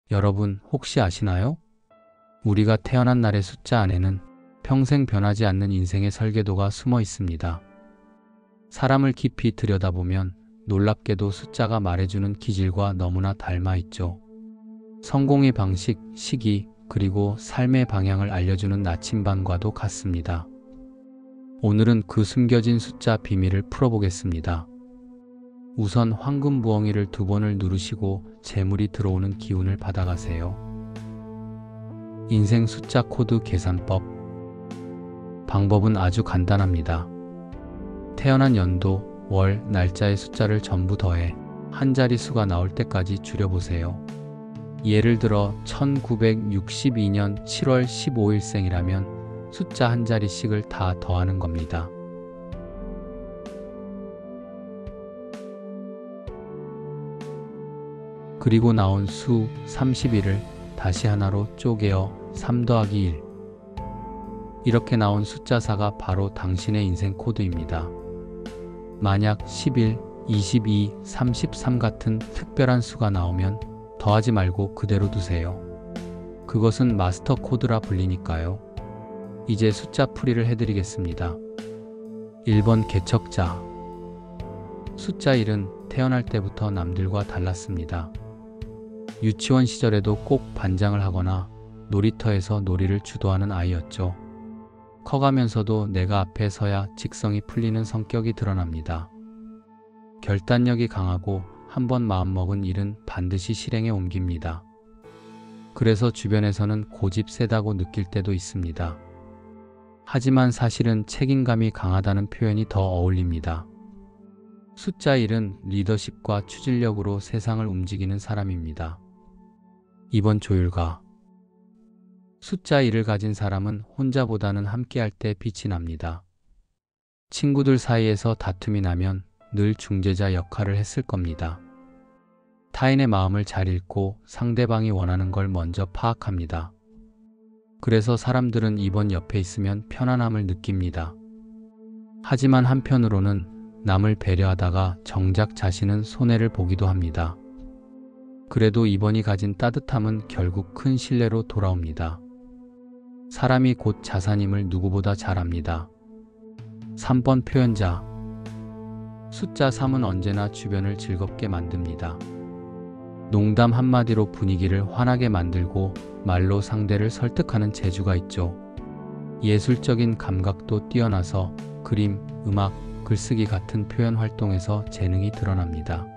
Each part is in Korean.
여러분 혹시 아시나요? 우리가 태어난 날의 숫자 안에는 평생 변하지 않는 인생의 설계도가 숨어 있습니다. 사람을 깊이 들여다보면 놀랍게도 숫자가 말해주는 기질과 너무나 닮아 있죠. 성공의 방식, 시기, 그리고 삶의 방향을 알려주는 나침반과도 같습니다. 오늘은 그 숨겨진 숫자 비밀을 풀어보겠습니다. 우선 황금 부엉이를 2번을 누르시고 재물이 들어오는 기운을 받아가세요. 인생 숫자 코드 계산법. 방법은 아주 간단합니다. 태어난 연도, 월, 날짜의 숫자를 전부 더해 한 자릿수가 나올 때까지 줄여보세요. 예를 들어 1962년 7월 15일생이라면 숫자 한 자리씩을 다 더하는 겁니다. 그리고 나온 수 31을 다시 하나로 쪼개어 3 더하기 1. 이렇게 나온 숫자 4가 바로 당신의 인생 코드입니다. 만약 11, 22, 33 같은 특별한 수가 나오면 더하지 말고 그대로 두세요. 그것은 마스터 코드라 불리니까요. 이제 숫자 풀이를 해드리겠습니다. 1번 개척자. 숫자 1은 태어날 때부터 남들과 달랐습니다. 유치원 시절에도 꼭 반장을 하거나 놀이터에서 놀이를 주도하는 아이였죠. 커가면서도 내가 앞에 서야 직성이 풀리는 성격이 드러납니다. 결단력이 강하고 한번 마음먹은 일은 반드시 실행에 옮깁니다. 그래서 주변에서는 고집 세다고 느낄 때도 있습니다. 하지만 사실은 책임감이 강하다는 표현이 더 어울립니다. 숫자 1은 리더십과 추진력으로 세상을 움직이는 사람입니다. 2번 조율가. 숫자 1을 가진 사람은 혼자보다는 함께할 때 빛이 납니다. 친구들 사이에서 다툼이 나면 늘 중재자 역할을 했을 겁니다. 타인의 마음을 잘 읽고 상대방이 원하는 걸 먼저 파악합니다. 그래서 사람들은 2번 옆에 있으면 편안함을 느낍니다. 하지만 한편으로는 남을 배려하다가 정작 자신은 손해를 보기도 합니다. 그래도 2번이 가진 따뜻함은 결국 큰 신뢰로 돌아옵니다. 사람이 곧 자산임을 누구보다 잘 압니다. 3번 표현자. 숫자 3은 언제나 주변을 즐겁게 만듭니다. 농담 한마디로 분위기를 환하게 만들고 말로 상대를 설득하는 재주가 있죠. 예술적인 감각도 뛰어나서 그림, 음악, 글쓰기 같은 표현 활동에서 재능이 드러납니다.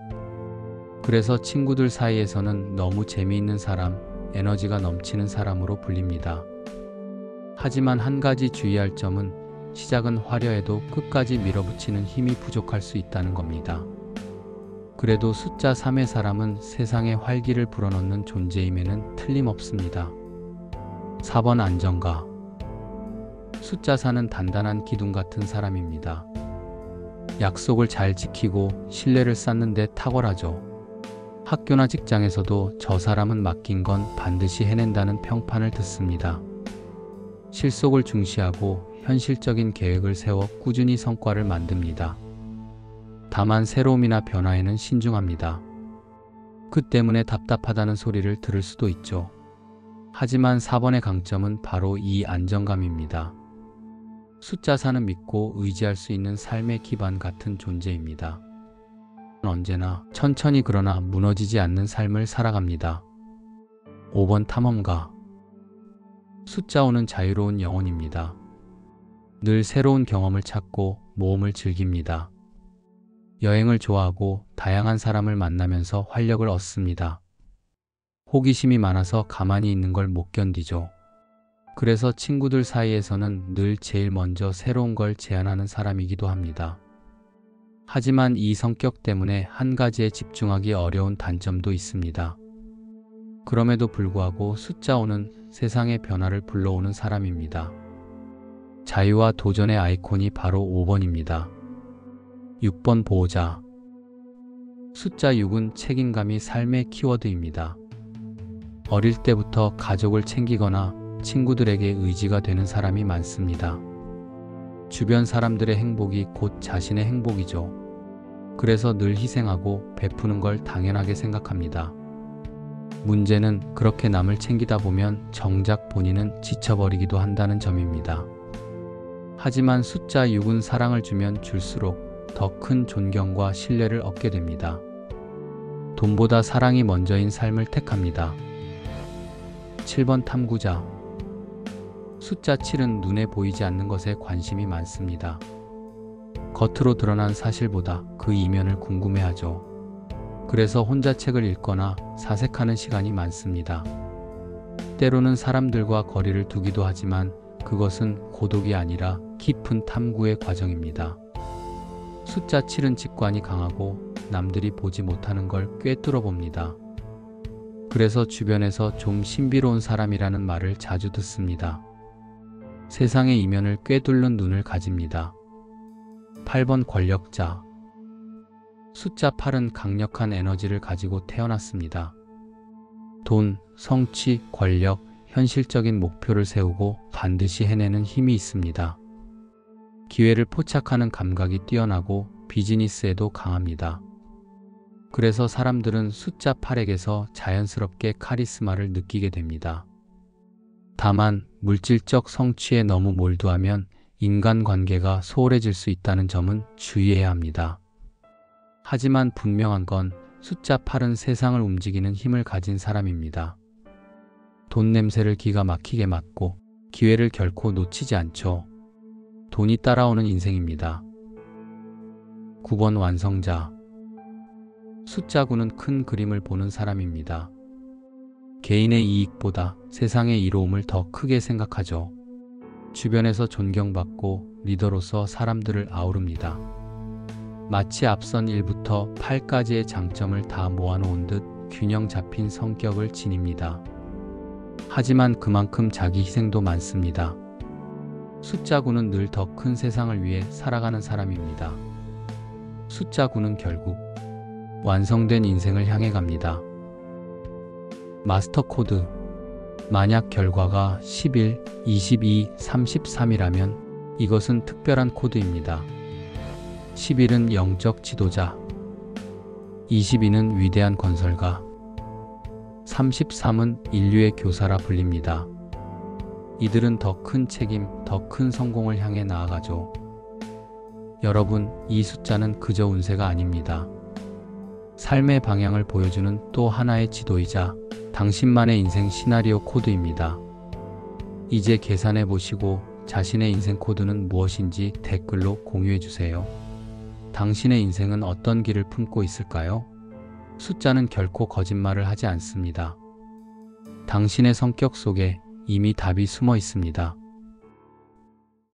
그래서 친구들 사이에서는 너무 재미있는 사람, 에너지가 넘치는 사람으로 불립니다. 하지만 한 가지 주의할 점은 시작은 화려해도 끝까지 밀어붙이는 힘이 부족할 수 있다는 겁니다. 그래도 숫자 3의 사람은 세상에 활기를 불어넣는 존재임에는 틀림없습니다. 4번 안정가. 숫자 4는 단단한 기둥 같은 사람입니다. 약속을 잘 지키고 신뢰를 쌓는 데 탁월하죠. 학교나 직장에서도 저 사람은 맡긴 건 반드시 해낸다는 평판을 듣습니다. 실속을 중시하고 현실적인 계획을 세워 꾸준히 성과를 만듭니다. 다만 새로움이나 변화에는 신중합니다. 그 때문에 답답하다는 소리를 들을 수도 있죠. 하지만 4번의 강점은 바로 이 안정감입니다. 숫자 4는 믿고 의지할 수 있는 삶의 기반 같은 존재입니다. 언제나 천천히 그러나 무너지지 않는 삶을 살아갑니다. 5번 탐험가. 숫자 5는 자유로운 영혼입니다. 늘 새로운 경험을 찾고 모험을 즐깁니다. 여행을 좋아하고 다양한 사람을 만나면서 활력을 얻습니다. 호기심이 많아서 가만히 있는 걸 못 견디죠. 그래서 친구들 사이에서는 늘 제일 먼저 새로운 걸 제안하는 사람이기도 합니다. 하지만 이 성격 때문에 한 가지에 집중하기 어려운 단점도 있습니다. 그럼에도 불구하고 숫자 5는 세상의 변화를 불러오는 사람입니다. 자유와 도전의 아이콘이 바로 5번입니다. 6번 보호자. 숫자 6은 책임감이 삶의 키워드입니다. 어릴 때부터 가족을 챙기거나 친구들에게 의지가 되는 사람이 많습니다. 주변 사람들의 행복이 곧 자신의 행복이죠. 그래서 늘 희생하고 베푸는 걸 당연하게 생각합니다. 문제는 그렇게 남을 챙기다 보면 정작 본인은 지쳐버리기도 한다는 점입니다. 하지만 숫자 6은 사랑을 주면 줄수록 더 큰 존경과 신뢰를 얻게 됩니다. 돈보다 사랑이 먼저인 삶을 택합니다. 7번 탐구자. 숫자 7은 눈에 보이지 않는 것에 관심이 많습니다. 겉으로 드러난 사실보다 그 이면을 궁금해하죠. 그래서 혼자 책을 읽거나 사색하는 시간이 많습니다. 때로는 사람들과 거리를 두기도 하지만 그것은 고독이 아니라 깊은 탐구의 과정입니다. 숫자 7은 직관이 강하고 남들이 보지 못하는 걸 꿰뚫어 봅니다. 그래서 주변에서 좀 신비로운 사람이라는 말을 자주 듣습니다. 세상의 이면을 꿰뚫는 눈을 가집니다. 8번 권력자. 숫자 8은 강력한 에너지를 가지고 태어났습니다. 돈, 성취, 권력, 현실적인 목표를 세우고 반드시 해내는 힘이 있습니다. 기회를 포착하는 감각이 뛰어나고 비즈니스에도 강합니다. 그래서 사람들은 숫자 8에게서 자연스럽게 카리스마를 느끼게 됩니다. 다만 물질적 성취에 너무 몰두하면 인간관계가 소홀해질 수 있다는 점은 주의해야 합니다. 하지만 분명한 건 숫자 8은 세상을 움직이는 힘을 가진 사람입니다. 돈 냄새를 기가 막히게 맡고 기회를 결코 놓치지 않죠. 돈이 따라오는 인생입니다. 9번 완성자. 숫자 9는 큰 그림을 보는 사람입니다. 개인의 이익보다 세상의 이로움을 더 크게 생각하죠. 주변에서 존경받고 리더로서 사람들을 아우릅니다. 마치 앞선 1부터 8까지의 장점을 다 모아놓은 듯 균형 잡힌 성격을 지닙니다. 하지만 그만큼 자기 희생도 많습니다. 숫자 9는 늘 더 큰 세상을 위해 살아가는 사람입니다. 숫자 9는 결국 완성된 인생을 향해 갑니다. 마스터 코드. 만약 결과가 11, 22, 33이라면 이것은 특별한 코드입니다. 11은 영적 지도자, 22는 위대한 건설가, 33은 인류의 교사라 불립니다. 이들은 더 큰 책임, 더 큰 성공을 향해 나아가죠. 여러분, 이 숫자는 그저 운세가 아닙니다. 삶의 방향을 보여주는 또 하나의 지도이자 당신만의 인생 시나리오 코드입니다. 이제 계산해 보시고 자신의 인생 코드는 무엇인지 댓글로 공유해 주세요. 당신의 인생은 어떤 길을 품고 있을까요? 숫자는 결코 거짓말을 하지 않습니다. 당신의 성격 속에 이미 답이 숨어 있습니다.